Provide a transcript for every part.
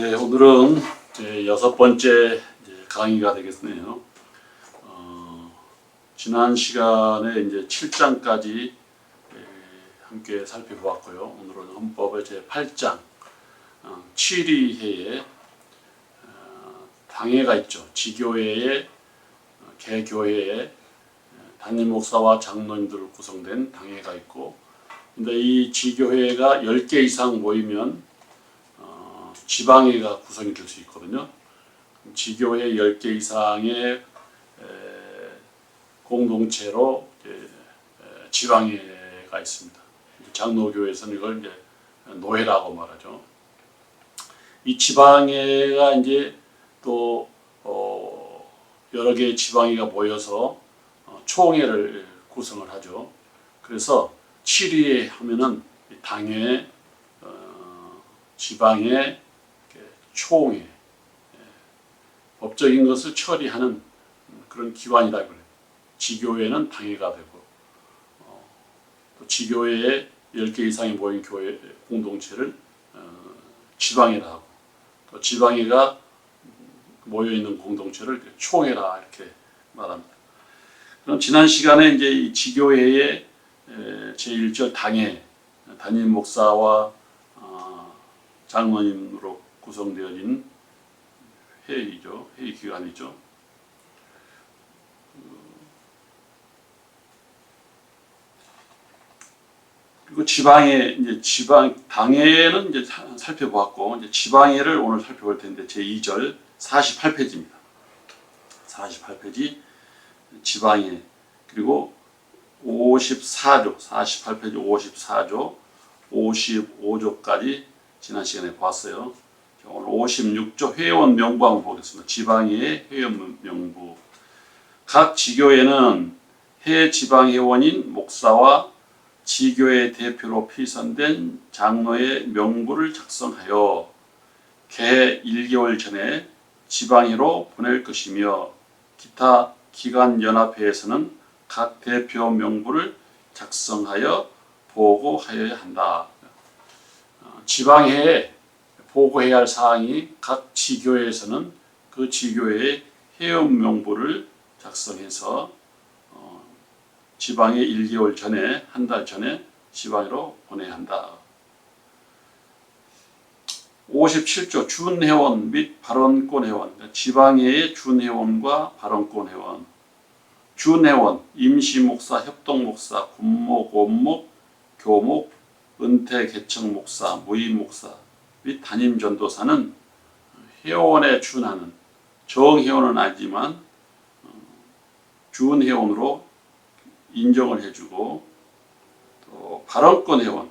네, 오늘은 제 6번째 강의가 되겠네요. 지난 시간에 이제 7장까지 함께 살펴보았고요. 오늘은 헌법의 제 8장 7위회에 당회가 있죠. 지교회에 개교회에 담임 목사와 장로님들로 구성된 당회가 있고, 근데 이 지교회가 10개 이상 모이면 지방회가 구성이 될 수 있거든요. 지교회 10개 이상의 공동체로 지방회가 있습니다. 장로교회에서는 이걸 이제 노회라고 말하죠. 이 지방회가 이제 또 여러 개의 지방회가 모여서 총회를 구성을 하죠. 그래서 7위회 하면은 당회, 지방회, 총회, 법적인 것을 처리하는 그런 기관이다 그래요. 지교회는 당회가 되고, 또 지교회에 10개 이상이 모인 교회 공동체를 지방회라 하고, 또 지방회가 모여 있는 공동체를 총회라 이렇게 말합니다. 그럼 지난 시간에 이제 이 지교회의 제1절 당회, 담임 목사와 장로님으로 구성되어진 회의죠. 회의 기관이죠. 그리고 지방회, 이제 당회는 이제 살펴보았고, 이제 지방회를 오늘 살펴볼 텐데, 제2절 48페이지입니다. 48페이지 지방회, 그리고 54조, 48페이지 54조, 55조까지 지난 시간에 봤어요. 오늘 56조 회원 명부 한번 보겠습니다. 지방회의 회원 명부. 각 지교회는 해 지방회원인 목사와 지교회 대표로 피선된 장로의 명부를 작성하여 개회 1개월 전에 지방회로 보낼 것이며, 기타 기관연합회에서는 각 대표 명부를 작성하여 보고하여야 한다. 지방회에 보고해야 할 사항이 각 지교회에서는 그 지교회의 회원 명부를 작성해서 지방회 1개월 전에, 한 달 전에 지방회로 보내야 한다. 57조 준회원 및 발언권 회원, 지방회의 준회원과 발언권 회원. 준회원, 임시목사, 협동목사, 군목, 원목, 교목, 은퇴 개척 목사, 무임 목사 및 담임 전도사는 회원에 준하는, 정회원은 아니지만 준회원으로 인정을 해주고, 또 발언권 회원,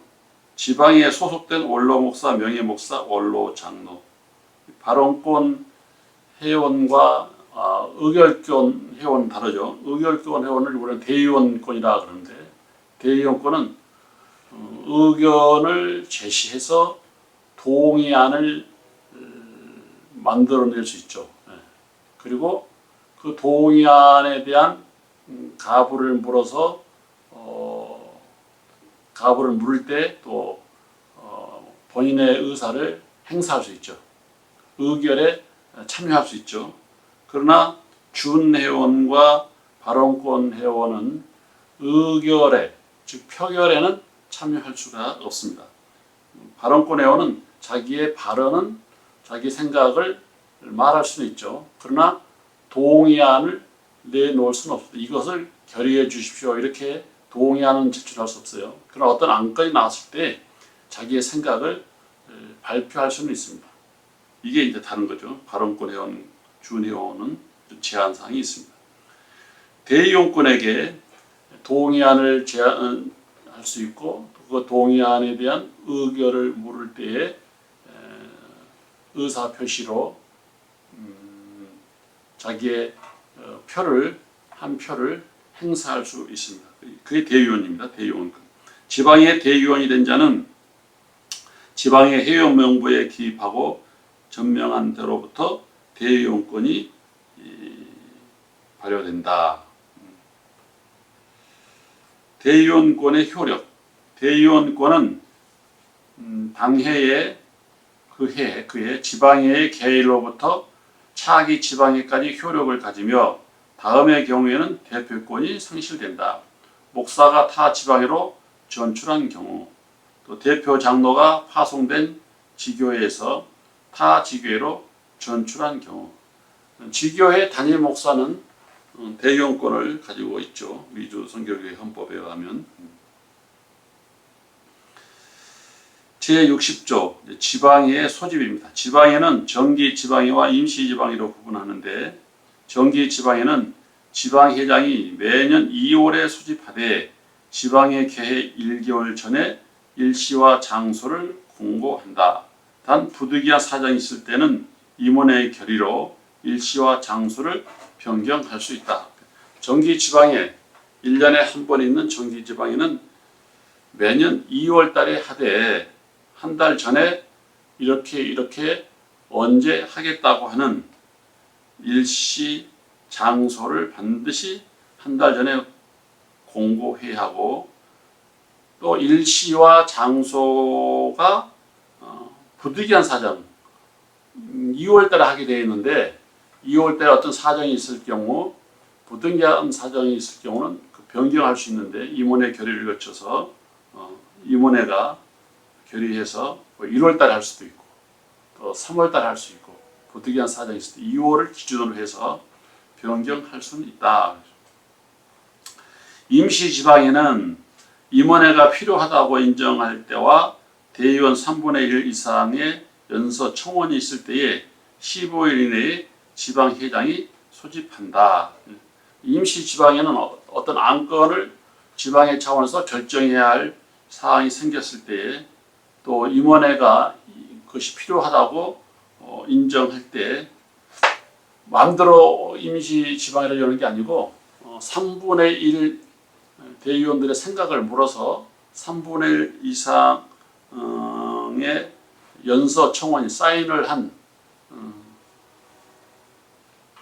지방에 소속된 원로 목사, 명예 목사, 원로 장로. 발언권 회원과 의결권 회원 다르죠. 의결권 회원을 우리는 대의원권이라 그러는데, 대의원권은 의견을 제시해서 동의안을 만들어낼 수 있죠. 그리고 그 동의안에 대한 가부를 물어서 가부를 물을 때 또 본인의 의사를 행사할 수 있죠. 의결에 참여할 수 있죠. 그러나 준회원과 발언권 회원은 의결에, 즉 표결에는 참여할 수가 없습니다. 발언권 회원은 자기의 발언은, 자기 생각을 말할 수는 있죠. 그러나 동의안을 내놓을 수는 없습니다. 이것을 결의해 주십시오, 이렇게 동의안은 제출할 수 없어요. 그러나 어떤 안건이 나왔을 때 자기의 생각을 발표할 수는 있습니다. 이게 이제 다른 거죠. 발언권 회원, 준회원은 제한사항이 있습니다. 대의원권에게 동의안을 제안할 수 있고, 그 동의안에 대한 의결을 물을 때에 의사표시로 자기의 한 표를 행사할 수 있습니다. 그게 대의원입니다. 대의원권. 지방의 대의원이 된 자는 지방의 회원 명부에 기입하고 전명한 대로부터 대의원권이 발효된다. 대의원권의 효력. 대의원권은 당회의 그해 지방회의 개의로부터 차기 지방회까지 효력을 가지며 다음의 경우에는 대표권이 상실된다. 목사가 타 지방회로 전출한 경우, 또 대표 장로가 파송된 지교회에서 타 지교회로 전출한 경우, 지교회 단임 목사는 대용권을 가지고 있죠. 미주 선교교회 헌법에 의하면. 제60조 지방회의 소집입니다. 지방회는 정기 지방회와 임시 지방회로 구분하는데, 정기 지방회는 지방회장이 매년 2월에 소집하되 지방회 개회 1개월 전에 일시와 장소를 공고한다. 단 부득이한 사정이 있을 때는 임원회의 결의로 일시와 장소를 변경할 수 있다. 정기 지방회, 1년에 한 번 있는 정기 지방회는 매년 2월 달에 하되 한 달 전에 이렇게 언제 하겠다고 하는 일시 장소를 반드시 한 달 전에 공고해야 하고, 또 일시와 장소가 부득이한 사정, 2월 달에 하게 되어 있는데 2월 달에 어떤 사정이 있을 경우, 부득이한 사정이 있을 경우는 그 변경할 수 있는데, 임원회 결의를 거쳐서 임원회가 결의해서 1월 달에 할 수도 있고 또 3월 달에 할 수 있고, 부득이한 사정이 있을 때 2월을 기준으로 해서 변경할 수는 있다. 임시 지방에는 임원회가 필요하다고 인정할 때와 대의원 3분의 1 이상의 연서 청원이 있을 때에 15일 이내에 지방회장이 소집한다. 임시 지방에는 어떤 안건을 지방회 차원에서 결정해야 할 사항이 생겼을 때에, 또 임원회가 그것이 필요하다고 인정할 때 마음대로 임시 지방회를 여는 게 아니고 3분의 1 대의원들의 생각을 물어서 3분의 1 이상의 연서 청원이 사인을 한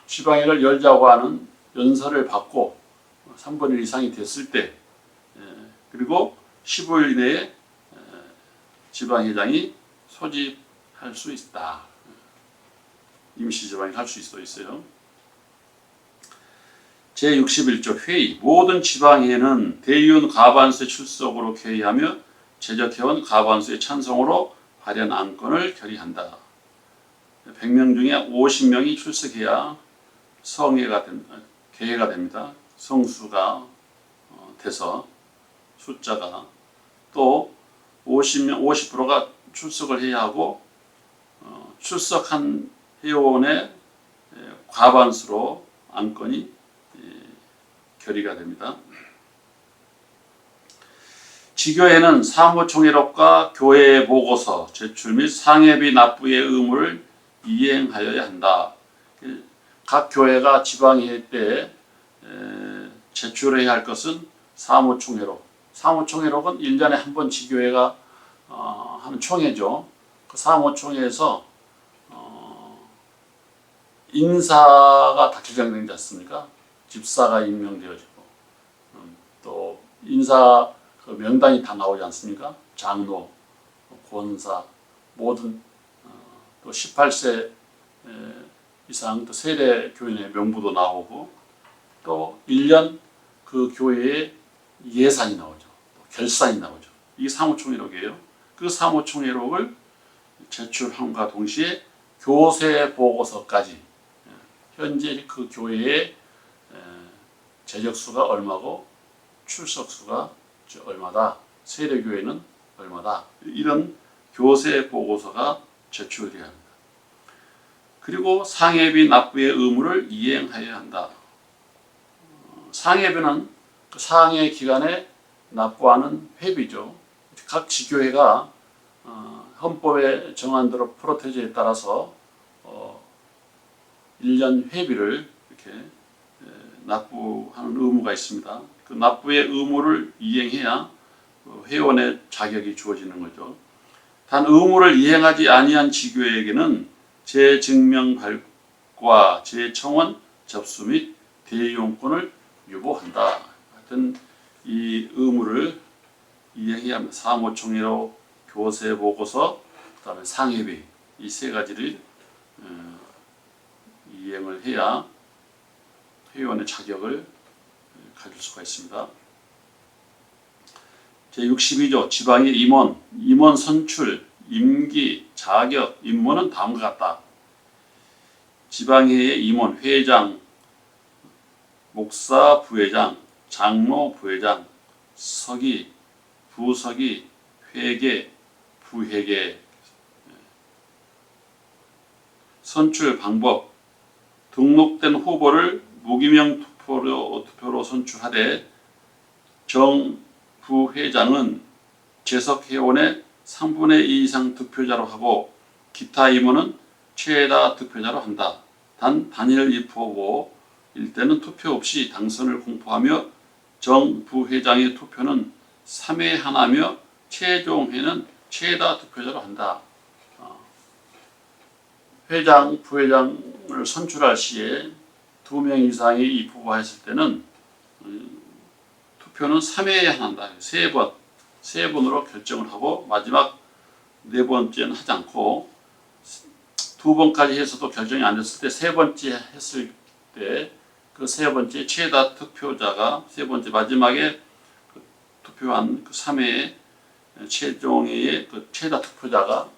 지방회를 열자고 하는 연서를 받고 3분의 1 이상이 됐을 때, 그리고 15일 이내에 지방회장이 소집할 수 있다. 임시지방이 할 수 있어요. 제61조 회의. 모든 지방회는 대의원 과반수의 출석으로 개의하며 제적회원 과반수의 찬성으로 발의한 안건을 결의한다. 100명 중에 50명이 출석해야 개회가 됩니다. 성수가 돼서 숫자가, 또 50%가 출석을 해야 하고, 출석한 회원의 과반수로 안건이 결의가 됩니다. 지교회는 사무총회록과 교회 보고서 제출 및 상회비 납부의 의무를 이행하여야 한다. 각 교회가 지방회의 때 제출해야 할 것은 사무총회록. 사무총회록은 1년에 한 번 지교회가 하는 총회죠. 그 사무총회에서 인사가 다 결정되지 않습니까? 집사가 임명되어지고, 또 인사 그 명단이 다 나오지 않습니까? 장로, 권사, 모든 또 18세 이상 또 세례 교인의 명부도 나오고, 또 1년 그 교회의 예산이 나오죠. 결산이 나오죠. 이 사무총회록이에요. 그 사무총회록을 제출함과 동시에 교세 보고서까지, 현재 그 교회의 재적수가 얼마고 출석수가 얼마다, 세례교회는 얼마다, 이런 교세 보고서가 제출되어야 합니다. 그리고 상회비 납부의 의무를 이행하여야 한다. 상회비는 그 상회 기간에 납부하는 회비죠. 각 지교회가 헌법에 정한 대로 프로테제에 따라서 1년 회비를 이렇게 납부하는 의무가 있습니다. 그 납부의 의무를 이행해야 회원의 자격이 주어지는 거죠. 단 의무를 이행하지 아니한 지교회에게는 재증명 발과 재청원 접수 및 대이용권을 유보한다. 하여튼 이 의무를 이행해야 합니다. 사무총회록, 교세 보고서, 그다음에 상회비, 이 세 가지를 이행을 해야 회원의 자격을 가질 수가 있습니다. 제62조 지방의 임원, 임원 선출, 임기, 자격, 임무는 다음과 같다. 지방회의 임원, 회장, 목사, 부회장, 장로, 부회장, 서기, 부서기, 회계, 부회계. 선출 방법, 등록된 후보를 무기명 투표로 선출하되 정부회장은 재석 회원의 3분의 2 이상 득표자로 하고 기타 임원은 최다 득표자로 한다. 단 단일 입후보일 때는 투표 없이 당선을 공포하며 정부회장의 투표는 3회 하나며 최종회는 최다 득표자로 한다. 회장, 부회장을 선출할 시에 2명 이상이 입후보했을 때는 투표는 3회에 한다. 3번으로 결정을 하고 마지막 4번째는 하지 않고 2번까지 해서도 결정이 안 됐을 때 3번째 했을 때 그 3번째 최다 득표자가 3번째 마지막에 투표한 그 3회의 최종회의 그 최다 득표자가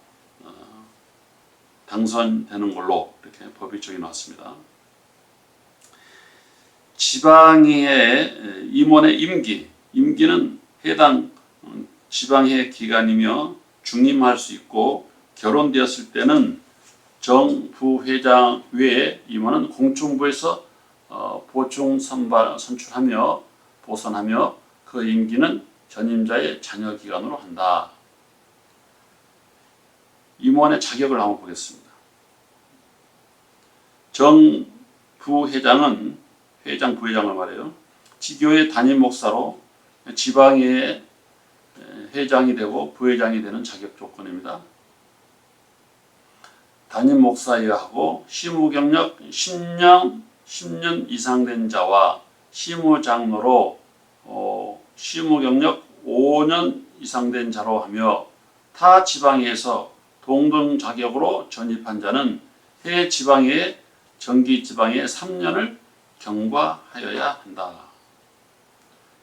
당선되는 걸로 이렇게 법이 정해놨습니다. 지방회의 임원의 임기는 해당 지방회 기간이며 중임할 수 있고 결혼되었을 때는 정부회장 외에 임원은 공중부에서 보충 선출하며 보선하며 그 임기는 전임자의 자녀 기간으로 한다. 임원의 자격을 한번 보겠습니다. 정부회장은 회장, 부회장을 말해요. 지교의 담임 목사로 지방의 회장이 되고 부회장이 되는 자격 조건입니다. 담임 목사여야 하고 시무 경력 10년 이상 된 자와 시무 장로로 시무 경력 5년 이상 된 자로 하며 타 지방에서 동등 자격으로 전입한 자는 해 지방에 정기 지방에 3년을 경과하여야 한다.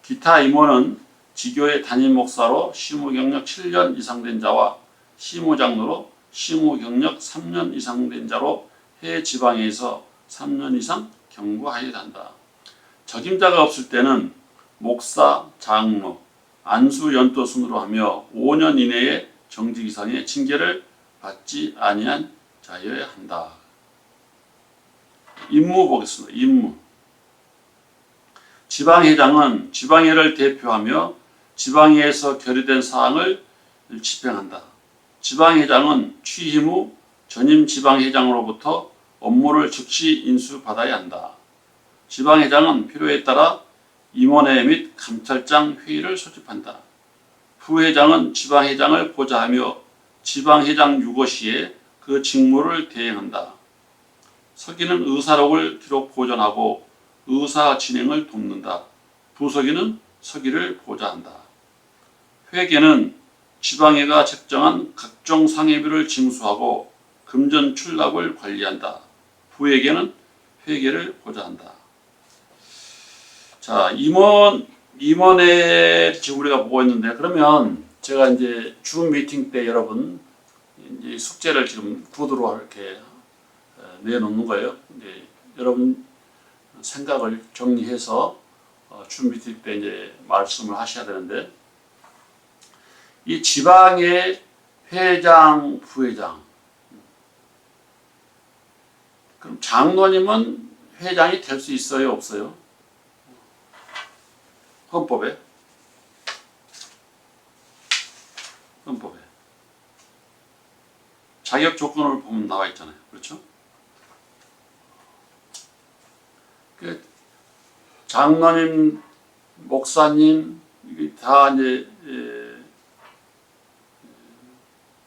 기타 임원은 지교의 담임 목사로 시무 경력 7년 이상 된 자와 시무 장로로 시무 경력 3년 이상 된 자로 해 지방에서 3년 이상 경과하여야 한다. 적임자가 없을 때는 목사, 장로, 안수 연도 순으로 하며 5년 이내에 정직 이상의 징계를 받지 아니한 자여야 한다. 임무 보겠습니다. 임무. 지방회장은 지방회를 대표하며 지방회에서 결의된 사항을 집행한다. 지방회장은 취임 후 전임 지방회장으로부터 업무를 즉시 인수받아야 한다. 지방회장은 필요에 따라 임원회 및 감찰장 회의를 소집한다. 부회장은 지방회장을 보좌하며 지방회장 유고 시에 그 직무를 대행한다. 서기는 의사록을 기록 보존하고 의사 진행을 돕는다. 부서기는 서기를 보좌한다. 회계는 지방회가 책정한 각종 상해비를 징수하고 금전 출납을 관리한다. 부회계는 회계를 보좌한다. 자, 임원회 지금 우리가 보고 있는데, 그러면 제가 이제 줌 미팅 때 여러분 이제 숙제를 지금 구도로 이렇게 내놓는 거예요. 이제 여러분 생각을 정리해서 줌 미팅 때 이제 말씀을 하셔야 되는데, 이 지방의 회장, 부회장, 그럼 장로님은 회장이 될 수 있어요, 없어요? 헌법에 자격 조건을 보면 나와 있잖아요. 그렇죠? 그 장로님, 목사님 다 이제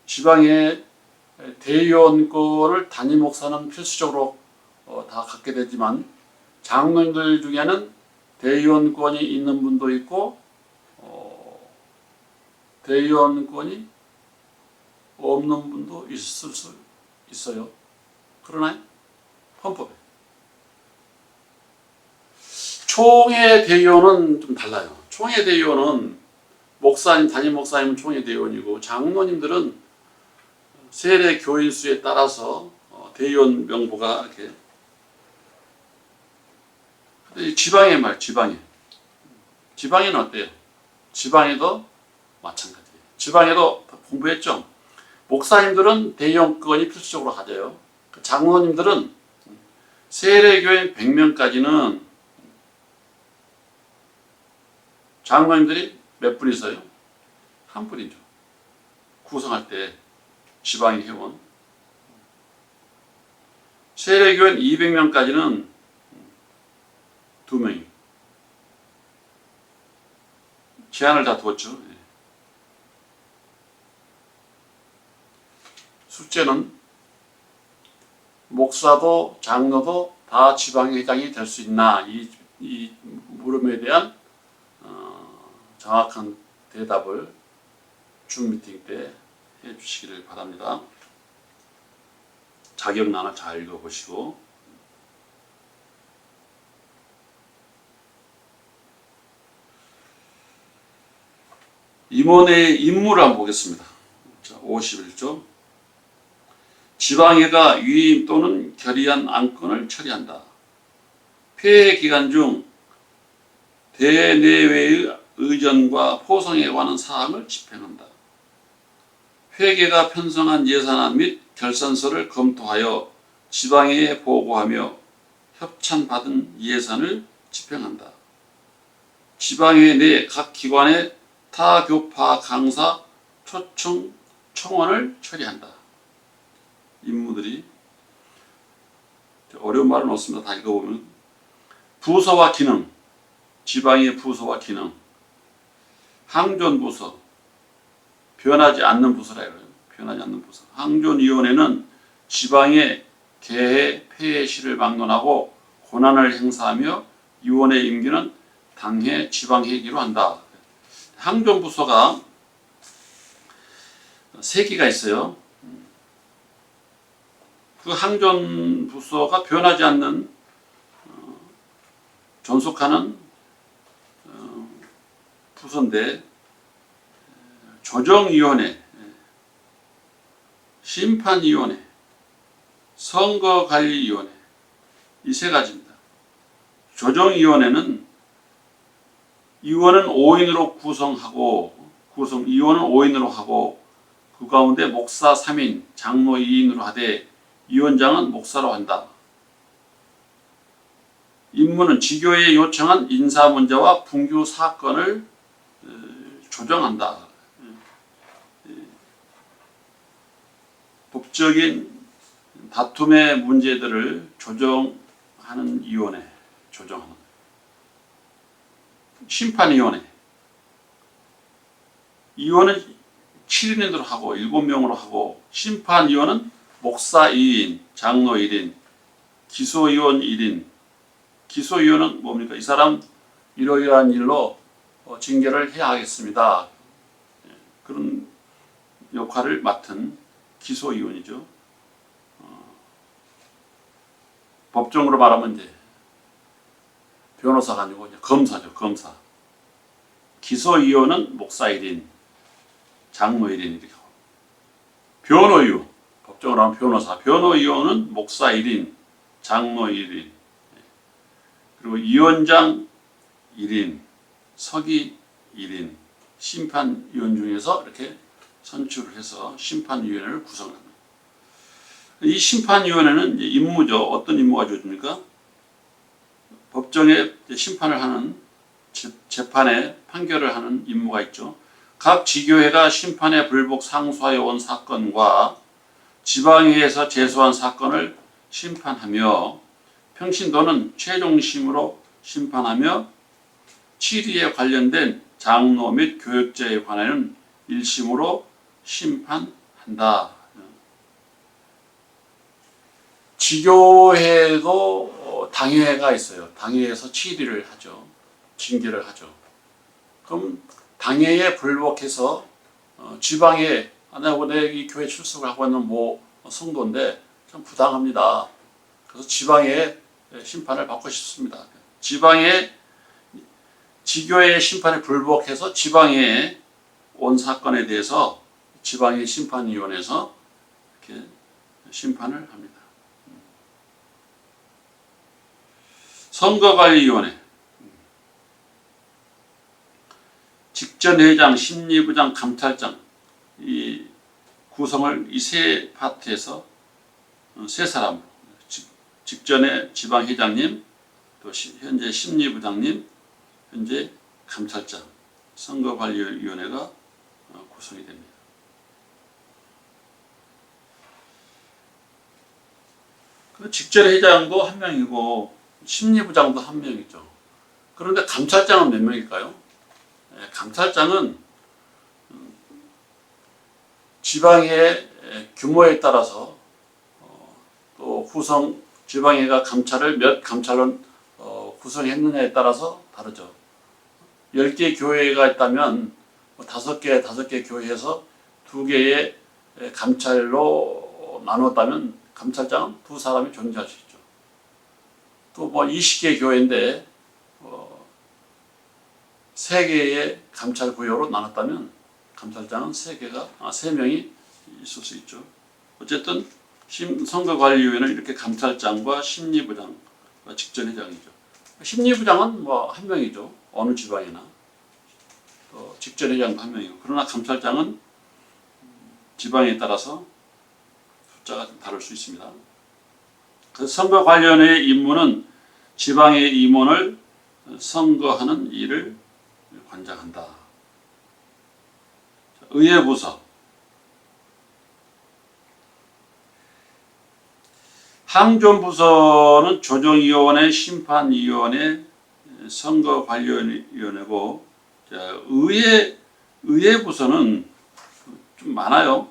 지방의 대의원권을 담임 목사는 필수적으로 다 갖게 되지만 장로님들 중에는 대의원권이 있는 분도 있고 대의원권이 없는 분도 있을 수 있어요? 그러나요? 헌법에. 총회 대의원은 좀 달라요. 총회 대의원은 목사님, 담임 목사님은 총회 대의원이고 장로님들은 세례 교인 수에 따라서 대의원 명부가 이렇게. 지방의 말, 지방에는 어때요? 지방에도 마찬가지예요. 지방에도 공부했죠. 목사님들은 대의원권이 필수적으로 가져요. 장로님들은 세례교인 100명까지는 장로님들이 몇 분이서요? 한 분이죠. 구성할 때 지방의 회원. 세례교인 200명까지는 2명이. 제한을 다 뒀죠. 숫자는 목사도 장로도 다 지방회장이 될 수 있나, 이 물음에 대한 정확한 대답을 줌 미팅 때 해주시기를 바랍니다. 자격란을 잘 읽어보시고. 임원의 임무를 한번 보겠습니다. 자, 51조. 지방회가 위임 또는 결의한 안건을 처리한다. 폐회 기간 중 대내외의 의전과 포성에 관한 사항을 집행한다. 회계가 편성한 예산안 및 결산서를 검토하여 지방회에 보고하며 협찬받은 예산을 집행한다. 지방회 내 각 기관의 타교파 강사 초청 청원을 처리한다. 임무들이 어려운 말은 없습니다. 다 읽어보면. 부서와 기능, 지방의 부서와 기능. 항존부서, 변하지 않는 부서라 그래요. 변하지 않는 부서. 항존위원회는 지방의 개회, 폐회 시를 막론하고 권한을 행사하며 위원회 임기는 당회, 지방회기로 한다. 항존부서가 3개가 있어요. 그 항존부서가 변하지 않는 존속하는 부서인데, 조정위원회, 심판위원회, 선거관리위원회, 이 3가지입니다. 조정위원회는 위원은 5인으로 위원은 5인으로 하고 그 가운데 목사 3인, 장로 2인으로 하되 위원장은 목사로 한다. 임무는 지교에 요청한 인사 문제와 분규 사건을 조정한다. 법적인 다툼의 문제들을 조정하는 위원회, 조정하는. 심판위원회. 위원은 7인으로 하고 7명으로 하고, 심판위원은 목사 2인, 장로 1인, 기소위원 1인. 기소위원은 뭡니까? 이 사람 이러이러한 일로 징계를 해야 하겠습니다. 그런 역할을 맡은 기소위원이죠. 법정으로 말하면 이제 변호사가 아니고 검사죠. 검사. 기소위원은 목사 1인, 장로 1인 이렇게 하고. 변호위원. 법정으로 하면 변호사. 변호위원은 목사 1인, 장로 1인. 그리고 위원장 1인, 서기 1인, 심판위원 중에서 이렇게 선출을 해서 심판위원회를 구성합니다. 이 심판위원회는 임무죠. 어떤 임무가 주어집니까? 법정에 심판을 하는, 재판에 판결을 하는 임무가 있죠. 각 지교회가 심판에 불복 상소하여 온 사건과 지방회에서 제소한 사건을 심판하며 평신도는 최종심으로 심판하며 치리에 관련된 장로 및 교역자에 관하여는 1심으로 심판한다. 지교회도 당회가 있어요. 당회에서 치리를 하죠. 징계를 하죠. 그럼 당회에 불복해서 지방에 내 이 교회 출석을 하고 있는 뭐 성도인데 좀 부당합니다. 그래서 지방의 심판을 받고 싶습니다. 지방의 지교의 심판에 불복해서 지방에 온 사건에 대해서 지방의 심판위원회에서 이렇게 심판을 합니다. 선거관리위원회, 직전회장, 심리부장, 감찰장 이 구성을 이 세 파트에서 세 사람, 직전에 지방회장님, 또 현재 심리부장님, 현재 감찰장, 선거관리위원회가 구성이 됩니다. 그 직전회장도 한 명이고 심리부장도 한 명이죠. 그런데 감찰장은 몇 명일까요? 감찰장은 지방의 규모에 따라서 또 구성 지방회가 감찰을 몇 감찰원 구성했느냐에 따라서 다르죠. 10개 교회가 있다면 5개 교회에서 2개의 감찰로 나눴다면 감찰장은 2사람이 존재할 수 있죠. 또 뭐 20개 교회인데 3개의 감찰 구역으로 나눴다면 감찰장은 3명이 있을 수 있죠. 어쨌든 선거관리위원회는 이렇게 감찰장과 심리부장과 직전회장이죠. 심리부장은 뭐 한 명이죠. 어느 지방이나. 또 직전회장도 한 명이고. 그러나 감찰장은 지방에 따라서 숫자가 좀 다를 수 있습니다. 그래서 선거관리위원회의 임무는 지방의 임원을 선거하는 일을 관장한다. 의회부서, 항존부서는 조정위원회, 심판위원회, 선거관리위원회고, 의회부서는 좀 많아요.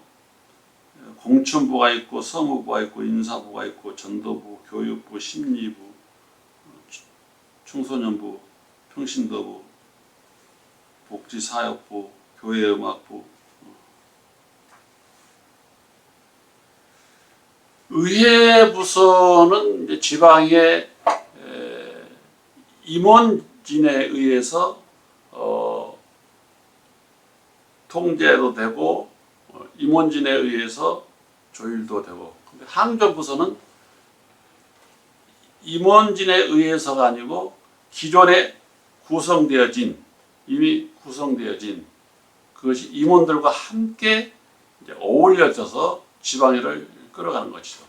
공천부가 있고, 서무부가 있고, 인사부가 있고, 전도부, 교육부, 심리부, 청소년부, 평신도부, 복지사역부, 교회음악부. 의회부서는 이제 지방의 임원진에 의해서 통제도 되고 임원진에 의해서 조율도 되고, 근데 항전부서는 임원진에 의해서가 아니고 기존에 이미 구성되어진 그것이 임원들과 함께 이제 어울려져서 지방회를 끌어가는 것이죠.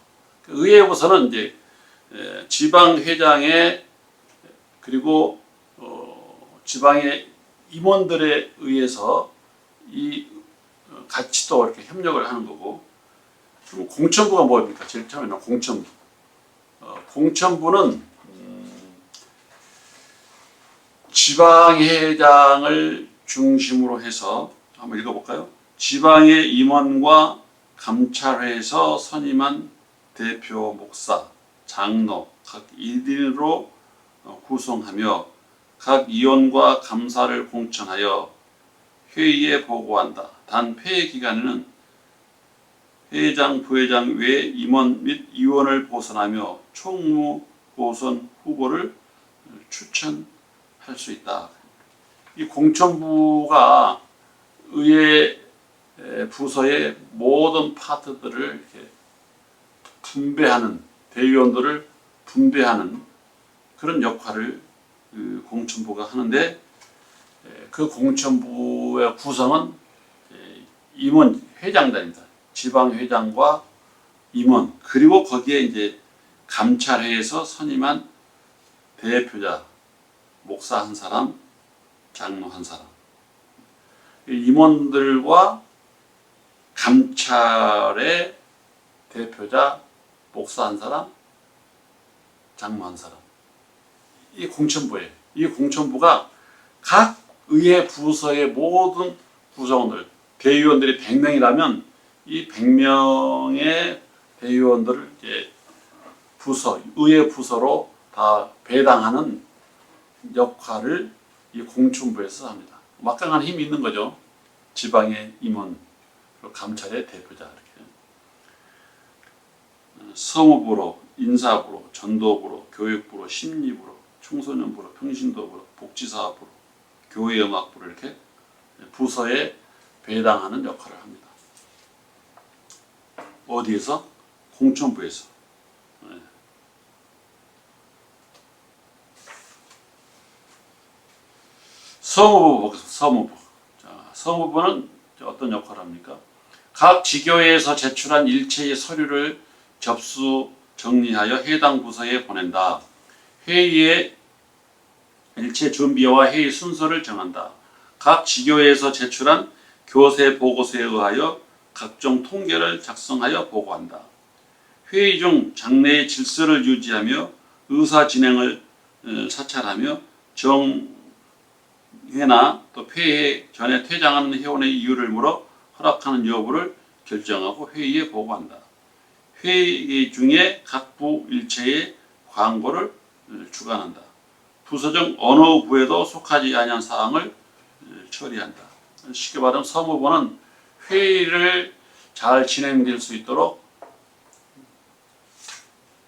의회부서는 이제 지방회장의 그리고 지방의 임원들에 의해서 이 같이 또 이렇게 협력을 하는 거고, 그럼 공천부가 뭡니까? 제일 처음에는 공천부. 공천부는 지방회장을 중심으로 해서 한번 읽어볼까요? 지방의 임원과 감찰회에서 선임한 대표 목사, 장로 각 1인으로 구성하며 각 위원과 감사를 공천하여 회의에 보고한다. 단 폐회 기간에는 회장, 부회장 외 임원 및 위원을 보선하며 총무 보선 후보를 추천할 수 있다. 이 공천부가 의회 부서의 모든 파트들을 이렇게 분배하는, 대의원들을 분배하는 그런 역할을 그 공천부가 하는데, 그 공천부의 구성은 임원 회장단입니다. 지방회장과 임원, 그리고 거기에 이제 감찰회에서 선임한 대표자, 목사 한 사람, 장로 한 사람. 임원들과 감찰의 대표자, 목사 한 사람, 장로 한 사람. 이 공천부예요. 이 공천부가 각 의회 부서의 모든 구성원들, 대의원들이 100명이라면 이 100명의 대의원들을 이제 부서, 의회 부서로 다 배당하는 역할을 이 공천부에서 합니다. 막강한 힘이 있는 거죠. 지방의 임원, 그리고 감찰의 대표자 이렇게. 성우부로, 인사부로, 전도부로, 교육부로, 심리부로, 청소년부로, 평신도부로, 복지사업부로, 교회음악부로 이렇게 부서에 배당하는 역할을 합니다. 어디에서? 공천부에서. 성우부 보겠습니다. 성우부. 자, 성우부는 어떤 역할을 합니까? 각 지교회에서 제출한 일체의 서류를 접수 정리하여 해당 부서에 보낸다. 회의의 일체 준비와 회의 순서를 정한다. 각 지교회에서 제출한 교세 보고서에 의하여 각종 통계를 작성하여 보고한다. 회의 중 장내의 질서를 유지하며 의사 진행을 사찰하며 정회나 또 폐회 전에 퇴장하는 회원의 이유를 물어 허락하는 여부를 결정하고 회의에 보고한다. 회의 중에 각 부 일체의 광고를 주관한다. 부서정 어느 부에도 속하지 아니한 사항을 처리한다. 쉽게 말하면 성우부는 회의를 잘 진행될 수 있도록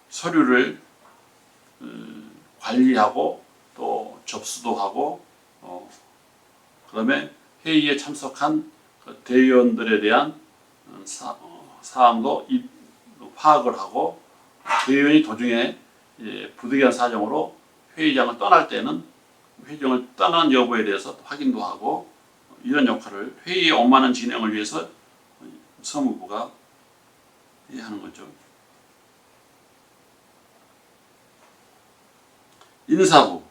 서류를 관리하고 또 접수도 하고 그다음에 회의에 참석한 대의원들에 대한 사항도 파악을 하고 대의원이 도중에 부득이한 사정으로 회의장을 떠날 때는 회의장을 떠난 여부에 대해서 확인도 하고 이런 역할을 회의의 원만한 진행을 위해서 성우부가 하는 거죠. 인사부.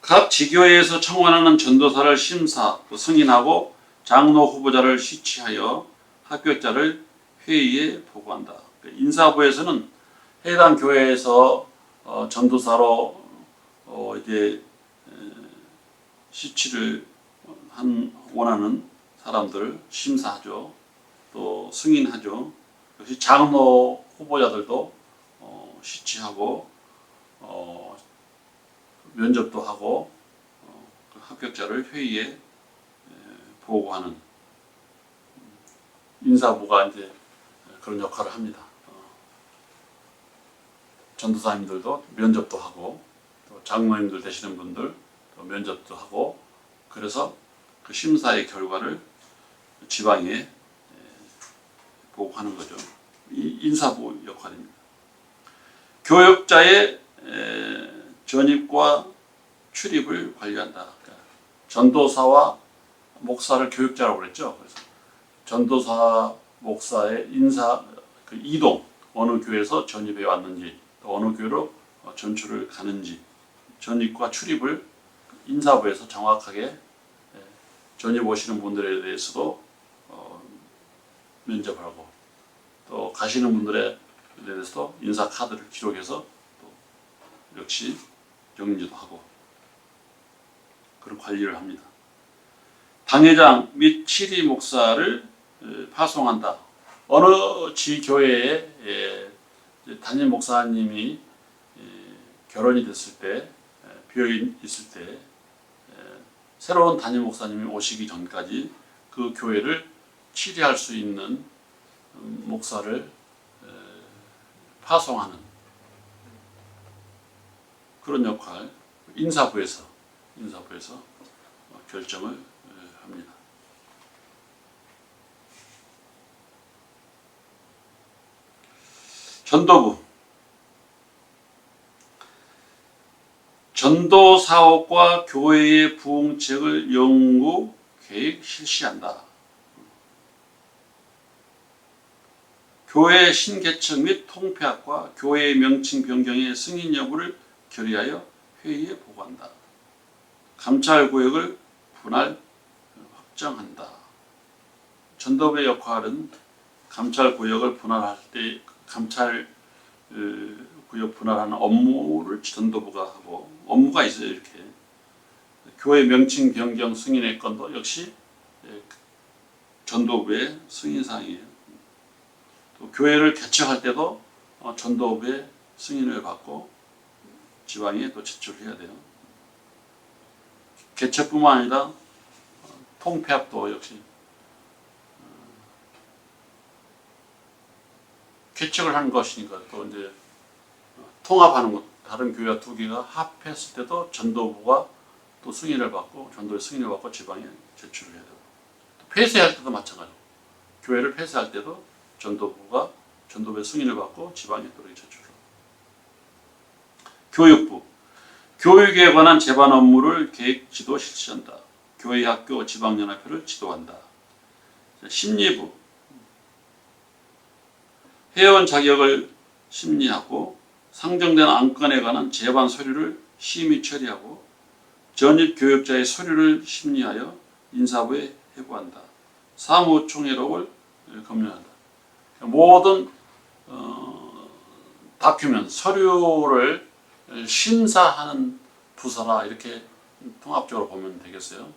각 지교회에서 청원하는 전도사를 심사, 승인하고 장로 후보자를 시취하여 합격자를 회의에 보고한다. 인사부에서는 해당 교회에서 전도사로 이제 시취를 원하는 사람들 심사하죠. 또 승인하죠. 역시 장로 후보자들도 시취하고 면접도 하고 합격자를 회의에 보고하는 인사부가 이제 그런 역할을 합니다. 전도사님들도 면접도 하고 또 장로님들 되시는 분들 또 면접도 하고 그래서 그 심사의 결과를 지방에 보고하는 거죠. 이 인사부 역할입니다. 교역자의 전입과 출입을 관리한다. 그러니까 전도사와 목사를 교육자라고 그랬죠. 그래서 전도사, 목사의 인사 그 이동 어느 교회에서 전입해 왔는지 또 어느 교회로 전출을 가는지 전입과 출입을 인사부에서 정확하게 전입 오시는 분들에 대해서도 면접을 하고 또 가시는 분들에 대해서도 인사 카드를 기록해서 또 역시 정리도 하고 그런 관리를 합니다. 당회장 및 치리 목사를 파송한다. 어느 지교회에 담임 목사님이 결혼이 됐을 때 비어 있을 때 새로운 담임 목사님이 오시기 전까지 그 교회를 치리할 수 있는 목사를 파송하는 그런 역할 인사부에서 결정을 합니다. 전도부. 전도 사업과 교회의 부흥책을 연구, 계획, 실시한다. 교회 신개척 및 통폐합과 교회의 명칭 변경의 승인 여부를 결의하여 회의에 보고한다. 감찰구역을 분할 확정한다. 전도부의 역할은 감찰구역을 분할할 때 감찰구역 분할하는 업무를 전도부가 하고 업무가 있어요. 이렇게 교회 명칭 변경 승인의 건도 역시 전도부의 승인사항이에요. 또 교회를 개척할 때도 전도부의 승인을 받고 지방에 또 제출해야 돼요. 개척뿐만 아니라 통폐합도 역시 개척을 한 것이니까 또 이제 통합하는 것, 다른 교회와 두 개가 합했을 때도 전도부가 또 승인을 받고 전도의 승인을 받고 지방에 제출을 해야 되고, 또 폐쇄할 때도 마찬가지고 교회를 폐쇄할 때도 전도부가 전도부의 승인을 받고 지방에 또 이렇게 제출을 하고. 교육부, 교육에 관한 제반 업무를 계획, 지도, 실시한다. 교회, 학교, 지방연합회를 지도한다. 심리부, 회원 자격을 심리하고 상정된 안건에 관한 제반 서류를 심의 처리하고 전입 교역자의 서류를 심리하여 인사부에 회부한다. 사무총회록을 검열한다. 모든 다큐ment, 서류를 심사하는 부서라, 이렇게 통합적으로 보면 되겠어요.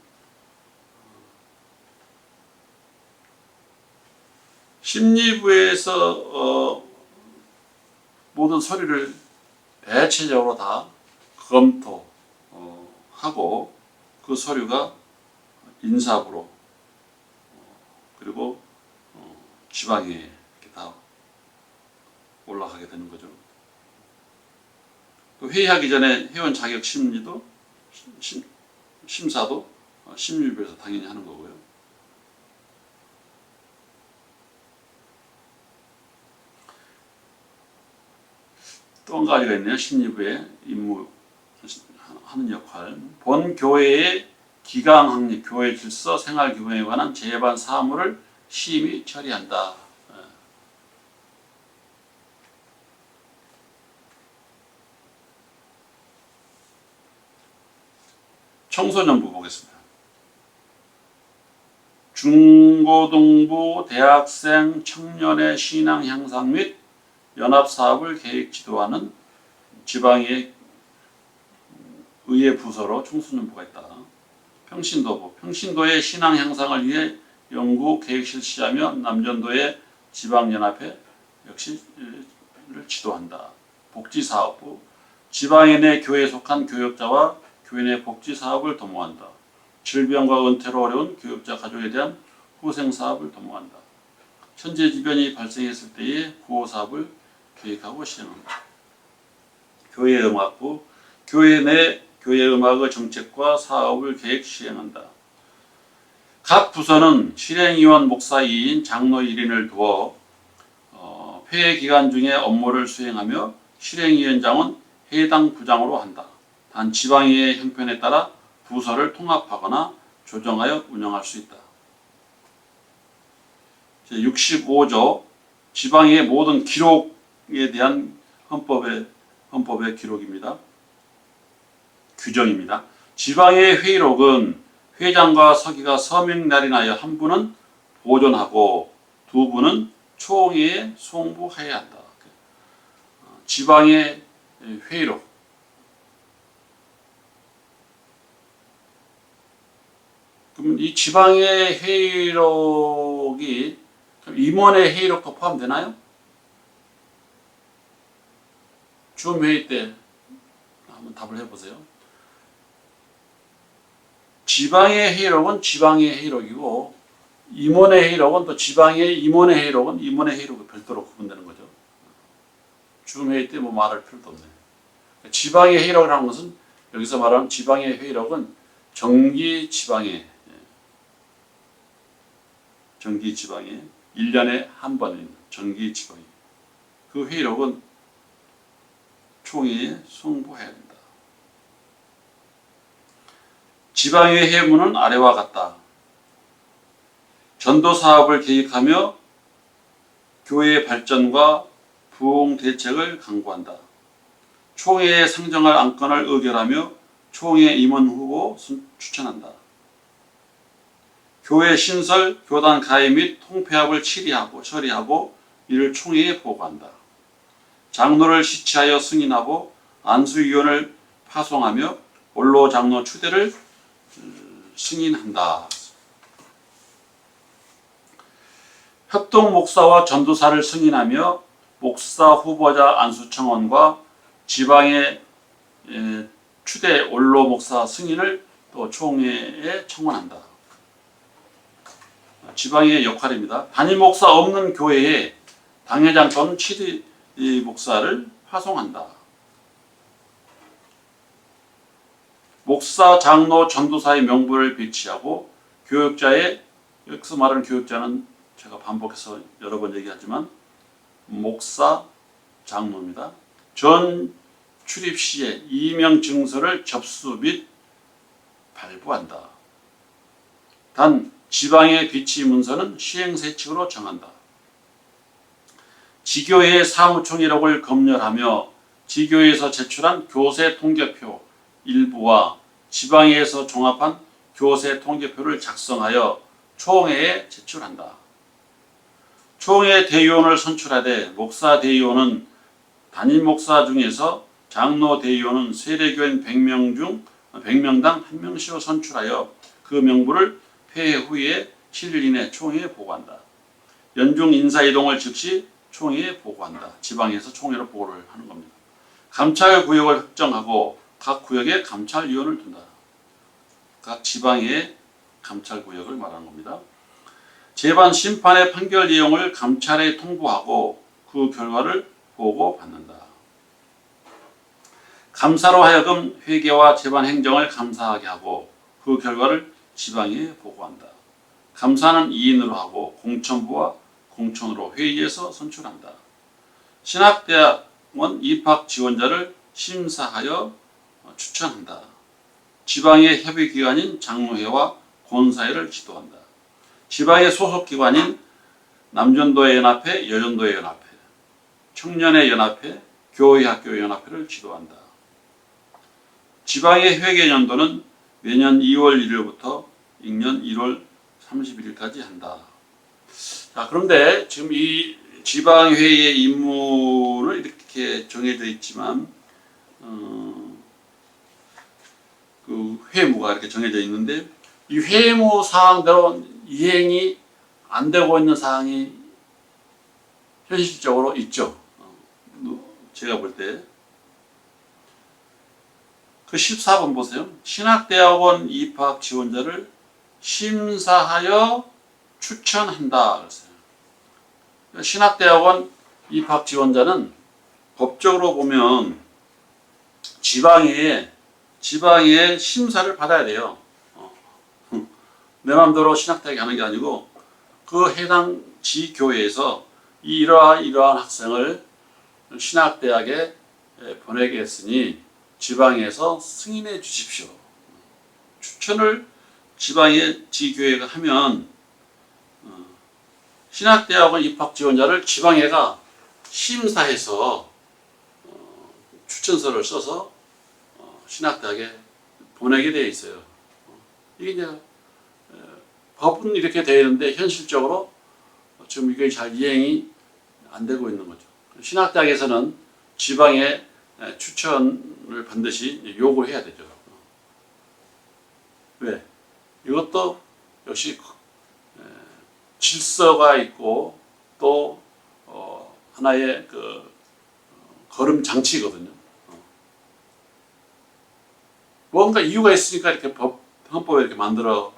심리부에서 모든 서류를 대체적으로 다 검토하고 그 서류가 인사부로 그리고 지방에 이렇게 다 올라가게 되는 거죠. 또 회의하기 전에 회원 자격 심리도 심사도 심리부에서 당연히 하는 거고요. 또 한 가지가 있네요. 심리부의 임무 하는 역할. 본 교회의 기강 확립, 교회 질서, 생활 규범에 관한 제반 사무를 심의 처리한다. 청소년부 보겠습니다. 중고등부, 대학생, 청년의 신앙 향상 및 연합사업을 계획 지도하는 지방의 의회 부서로 청소년부가 있다. 평신도부, 평신도의 신앙 향상을 위해 연구 계획 실시하며 남전도의 지방연합회 역시를 지도한다. 복지사업부, 지방에 내 교회에 속한 교역자와 교회 내 복지사업을 도모한다. 질병과 은퇴로 어려운 교역자 가족에 대한 후생사업을 도모한다. 천재지변이 발생했을 때의 구호사업을 계획하고 시행한다. 교회음악부, 교회 내 교회음악의 정책과 사업을 계획 시행한다. 각 부서는 실행위원 목사 2인, 장로 1인을 두어 회의 기간 중에 업무를 수행하며 실행위원장은 해당 부장으로 한다. 단 지방의 형편에 따라 부서를 통합하거나 조정하여 운영할 수 있다. 65조 지방의 모든 기록에 대한 헌법의 기록입니다. 규정입니다. 지방의 회의록은 회장과 서기가 서명 날인하여 한 분은 보존하고 두 분은 총회에 송부해야 한다. 지방의 회의록. 그럼 이 지방의 회의록이 임원의 회의록도 포함되나요? 줌회의 때 한번 답을 해보세요. 지방의 회의록은 지방의 회의록이고 임원의 회의록은 또 지방의 임원의 회의록은 임원의 회의록이 별도로 구분되는 거죠. 줌회의 때 뭐 말할 필요도 없네요. 지방의 회의록이라는 것은 여기서 말하는 지방의 회의록은 정기 지방의 1년에 한 번인 정기 지방이 그 회의록은 총회에 송부해야 된다. 지방의 회무는 아래와 같다. 전도 사업을 계획하며 교회의 발전과 부흥 대책을 강구한다. 총회에 상정할 안건을 의결하며 총회 임원 후보 추천한다. 교회 신설, 교단 가입 및 통폐합을 처리하고 이를 총회에 보고한다. 장로를 시치하여 승인하고 안수위원을 파송하며 원로 장로 추대를 승인한다. 협동 목사와 전도사를 승인하며 목사 후보자 안수청원과 지방의 추대 원로 목사 승인을 또 총회에 청원한다. 지방의 역할입니다. 단임 목사 없는 교회에 당회장 또는 취리 목사를 파송한다. 목사, 장로, 전도사의 명부를 배치하고 교역자의, 여기서 말하는 교역자는 제가 반복해서 여러 번 얘기하지만 목사, 장로입니다. 전 출입 시에 이명 증서를 접수 및 발부한다. 단 지방의 비치 문서는 시행세칙으로 정한다. 지교회의 사무총회록을 검열하며 지교회에서 제출한 교세 통계표 일부와 지방회에서 종합한 교세 통계표를 작성하여 총회에 제출한다. 총회 대의원을 선출하되 목사 대의원은 담임 목사 중에서 장로 대의원은 세례교인 100명당 1명씩을 선출하여 그 명부를 회의 후에 7일 이내 총회에 보고한다. 연중 인사이동을 즉시 총회에 보고한다. 지방에서 총회로 보고를 하는 겁니다. 감찰 구역을 확정하고 각 구역에 감찰위원을 둔다. 각 지방의 감찰 구역을 말하는 겁니다. 재반 심판의 판결 내용을 감찰에 통보하고 그 결과를 보고받는다. 감사로 하여금 회계와 재반 행정을 감사하게 하고 그 결과를 지방에 보고한다. 감사는 2인으로 하고 공천부와 공천으로 회의에서 선출한다. 신학대학원 입학 지원자를 심사하여 추천한다. 지방의 협의기관인 장로회와 권사회를 지도한다. 지방의 소속기관인 남전도회 연합회, 여전도회 연합회, 청년회 연합회, 교회학교 연합회를 지도한다. 지방의 회계연도는 매년 2월 1일부터 익년 1월 31일까지 한다. 자, 그런데 지금 이 지방회의의 임무는 이렇게 정해져 있지만 그 회무가 이렇게 정해져 있는데 이 회무 사항대로 이행이 안 되고 있는 사항이 현실적으로 있죠. 제가 볼 때 그 14번 보세요. 신학대학원 입학 지원자를 심사하여 추천한다. 그랬어요. 신학대학원 입학 지원자는 법적으로 보면 지방에 심사를 받아야 돼요. 내 마음대로 신학대학에 가는 게 아니고 그 해당 지교회에서 이러한 학생을 신학대학에 보내겠으니 지방에서 승인해 주십시오. 추천을 지방의 지교회가 하면 신학대학원 입학 지원자를 지방회가 심사해서 추천서를 써서 신학대학에 보내게 되어 있어요. 이게 이제 법은 이렇게 되어 있는데 현실적으로 지금 이게 잘 이행이 안 되고 있는 거죠. 신학대학에서는 지방에 추천을 반드시 요구해야 되죠. 왜? 이것도 역시 질서가 있고 또 하나의 그 걸음 장치거든요. 뭔가 이유가 있으니까 이렇게 헌법에 이렇게 만들어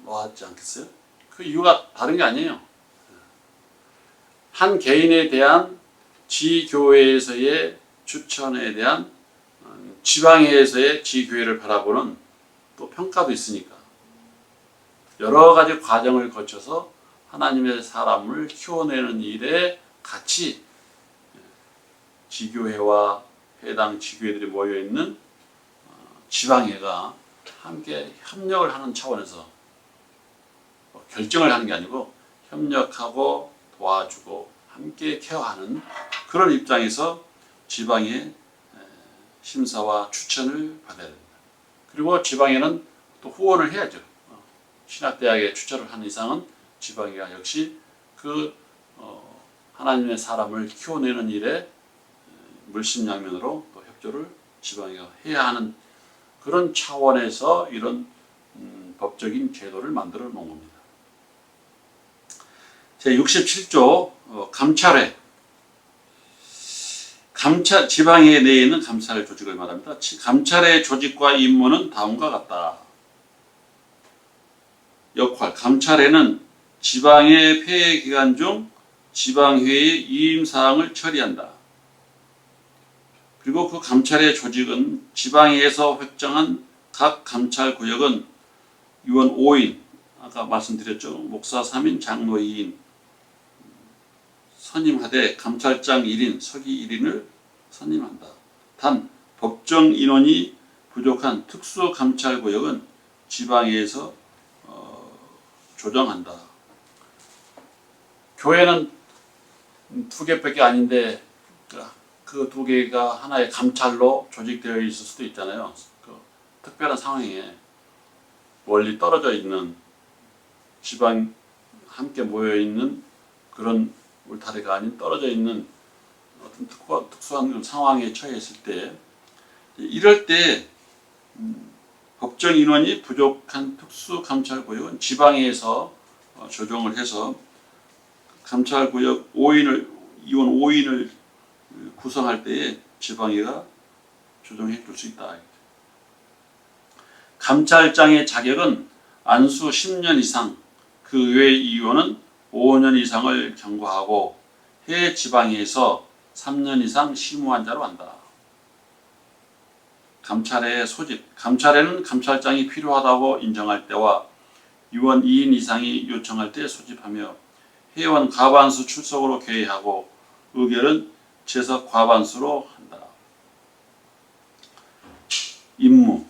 놓았지 않겠어요? 그 이유가 다른 게 아니에요. 한 개인에 대한 지교회에서의 추천에 대한 지방회에서의 지교회를 바라보는 또 평가도 있으니까 여러 가지 과정을 거쳐서 하나님의 사람을 키워내는 일에 같이 지교회와 해당 지교회들이 모여있는 지방회가 함께 협력을 하는 차원에서 결정을 하는 게 아니고 협력하고 도와주고 함께 케어하는 그런 입장에서 지방의 심사와 추천을 받아야 됩니다. 그리고 지방에는 또 후원을 해야죠. 신학대학에 추천을 하는 이상은 지방회가 역시 그 하나님의 사람을 키워내는 일에 물심양면으로 또 협조를 지방회가 해야 하는 그런 차원에서 이런 법적인 제도를 만들어 놓은 겁니다. 제67조 감찰회. 지방회 내에 있는 감찰 조직을 말합니다. 감찰의 조직과 임무는 다음과 같다. 역할. 감찰회는 지방의 폐해 기간 중 지방회의 이임사항을 처리한다. 그리고 그 감찰의 조직은 지방회에서 획정한 각 감찰구역은 위원 5인, 아까 말씀드렸죠. 목사 3인, 장로 2인, 선임하되 감찰장 1인, 서기 1인을 선임한다. 단 법정 인원이 부족한 특수감찰구역은 지방회에서 조정한다. 교회는 두 개밖에 아닌데 그 두 개가 하나의 감찰로 조직되어 있을 수도 있잖아요. 그 특별한 상황에 멀리 떨어져 있는 지방 함께 모여 있는 그런 울타리가 아닌 떨어져 있는 어떤 특수한 상황에 처했을 때, 이럴 때 법정 인원이 부족한 특수감찰구역은 지방에서 조정을 해서 감찰구역 5인을 이원 5인을 구성할 때에 지방회가 조정해 줄 수 있다. 감찰장의 자격은 안수 10년 이상, 그 외 이유는 5년 이상을 경과하고 해 지방회에서 3년 이상 심우한 자로 한다. 감찰의 소집. 감찰에는 감찰장이 필요하다고 인정할 때와 위원 2인 이상이 요청할 때 소집하며 회원 과반수 출석으로 개의하고 의결은 재석 과반수로 한다. 임무.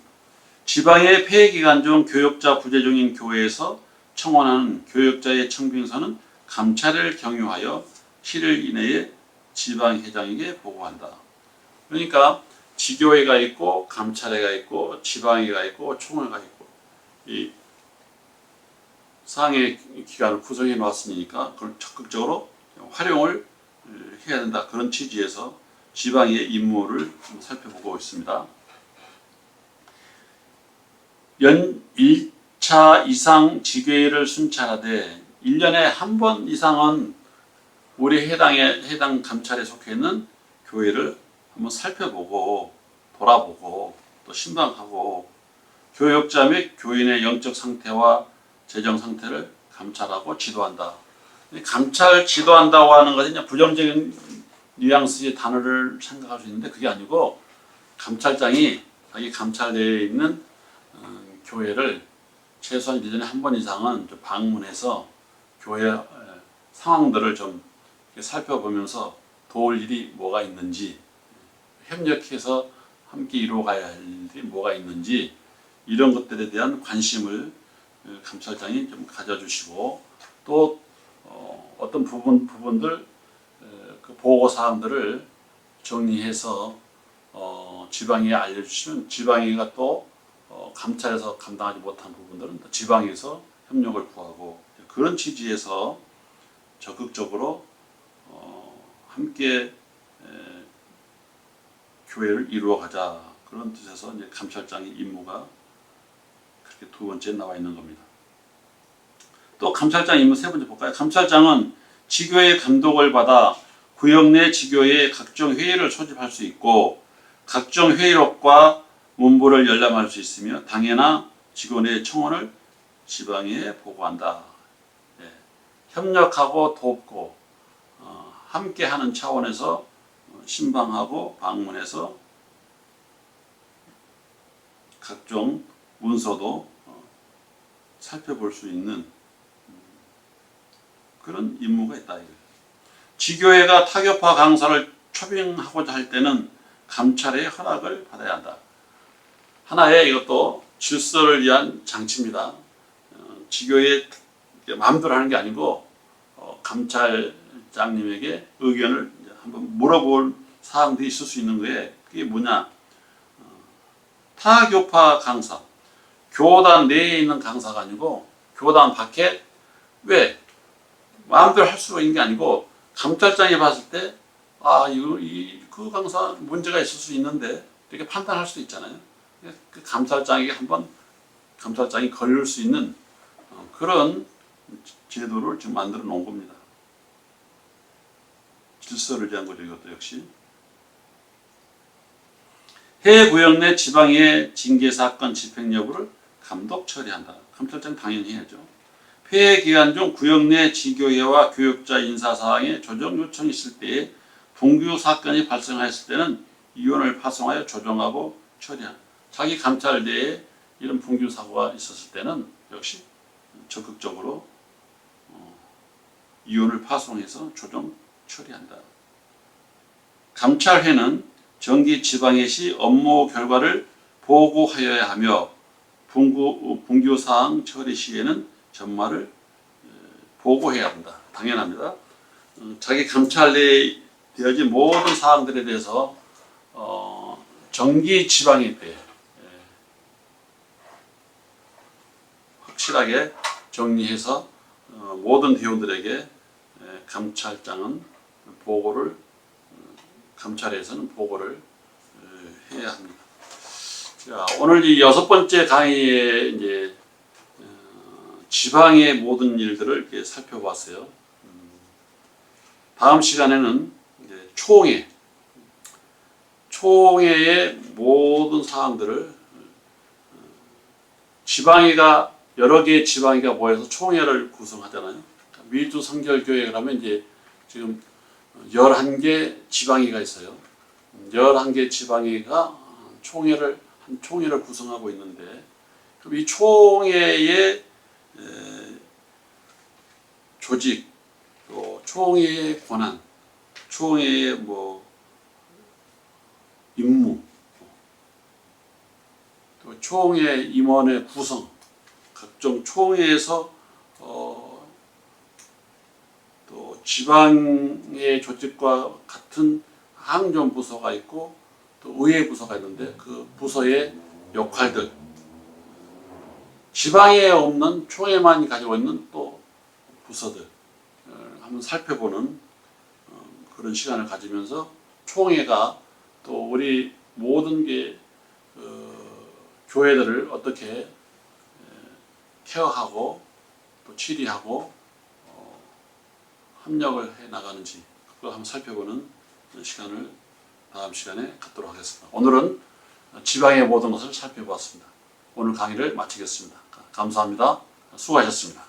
지방의 폐해 기간 중 교역자 부재 중인 교회에서 청원하는 교역자의 청빙서는 감찰을 경유하여 7일 이내에 지방회장에게 보고한다. 그러니까 지교회가 있고 감찰회가 있고 지방회가 있고 총회가 있고 이 상해 기관을 구성해 놨으니까 그걸 적극적으로 활용을 해야 된다. 그런 취지에서 지방의 임무를 살펴보고 있습니다. 연 1차 이상 지교회를 순찰하되 1년에 한 번 이상은 우리 해당 감찰에 속해 있는 교회를 한번 살펴보고 돌아보고 또 신방하고 교역자 및 교인의 영적 상태와 재정 상태를 감찰하고 지도한다. 감찰 지도한다고 하는 것은 그냥 부정적인 뉘앙스의 단어를 생각할 수 있는데 그게 아니고 감찰장이 자기 감찰대에 있는 교회를 최소한 1년에 한 번 이상은 좀 방문해서 교회 상황들을 좀 살펴보면서 도울 일이 뭐가 있는지, 협력해서 함께 이루어가야 할 일이 뭐가 있는지 이런 것들에 대한 관심을 감찰장이 좀 가져주시고 또 어떤 부분들 그 보고 사항들을 정리해서 지방에 알려주시면 지방회가 또 감찰에서 감당하지 못한 부분들은 지방에서 협력을 구하고 그런 취지에서 적극적으로 함께 교회를 이루어가자 그런 뜻에서 이제 감찰장의 임무가 그렇게 두 번째 나와 있는 겁니다. 또 감찰장 임무 세 번째 볼까요? 감찰장은 지교의 감독을 받아 구역 내 지교의 각종 회의를 소집할 수 있고 각종 회의록과 문부를 열람할 수 있으며 당회나 직원의 청원을 지방에 보고한다. 네. 협력하고 돕고 함께하는 차원에서 신방하고 방문해서 각종 문서도 살펴볼 수 있는 그런 임무가 있다. 지교회가 타교파 강사를 초빙하고자 할 때는 감찰의 허락을 받아야 한다. 하나의 이것도 질서를 위한 장치입니다. 지교회 마음대로 하는 게 아니고 감찰장님에게 의견을 한번 물어볼 사항들이 있을 수 있는 거에 그게 뭐냐? 타교파 강사, 교단 내에 있는 강사가 아니고 교단 밖에 왜 마음대로 할 수 있는 게 아니고 감찰장이 봤을 때 그 강사 문제가 있을 수 있는데 이렇게 판단할 수도 있잖아요. 그 감찰장에게 한번 감찰장이 걸릴 수 있는 그런 제도를 지금 만들어 놓은 겁니다. 질서를 위한 거죠. 이것도 역시. 해 구역 내 지방의 징계 사건 집행 여부를 감독 처리한다. 감찰장 당연히 해야죠. 폐회 기간 중 구역 내 지교회와 교육자 인사 사항에 조정 요청이 있을 때에 분규 사건이 발생하였을 때는 위원을 파송하여 조정하고 처리한다. 자기 감찰 내에 이런 분규 사고가 있었을 때는 역시 적극적으로 위원을 파송해서 조정 처리한다. 감찰회는 정기 지방회 시 업무 결과를 보고하여야 하며 분규 사항 처리 시에는 전말을 보고해야 한다. 당연합니다. 자기 감찰 내에 되어진 모든 사항들에 대해서 정기 지방회 때 확실하게 정리해서 모든 대원들에게 감찰장은 보고를 감찰에서는 보고를 해야 합니다. 자, 오늘 이 6번째 강의에 이제 지방의 모든 일들을 이렇게 살펴봤어요. 다음 시간에는 이제 총회의 모든 사항들을 지방회가 여러 개의 지방회가 모여서 총회를 구성하잖아요. 미주 성결교회 그러면 이제 지금 11개 지방회가 있어요. 11개 지방회가 총회를 구성하고 있는데 그럼 이 총회의 조직, 또 총회의 권한, 총회의 임무, 또 총회 임원의 구성, 각종 총회에서 또 지방의 조직과 같은 항전부서가 있고 또 의회부서가 있는데 그 부서의 역할들, 지방에 없는 총회만 가지고 있는 또 부서들 한번 살펴보는 그런 시간을 가지면서 총회가 또 우리 모든 교회들을 어떻게 케어하고 또 치리하고 협력을 해 나가는지 그걸 한번 살펴보는 시간을 다음 시간에 갖도록 하겠습니다. 오늘은 지방의 모든 것을 살펴보았습니다. 오늘 강의를 마치겠습니다. 감사합니다. 수고하셨습니다.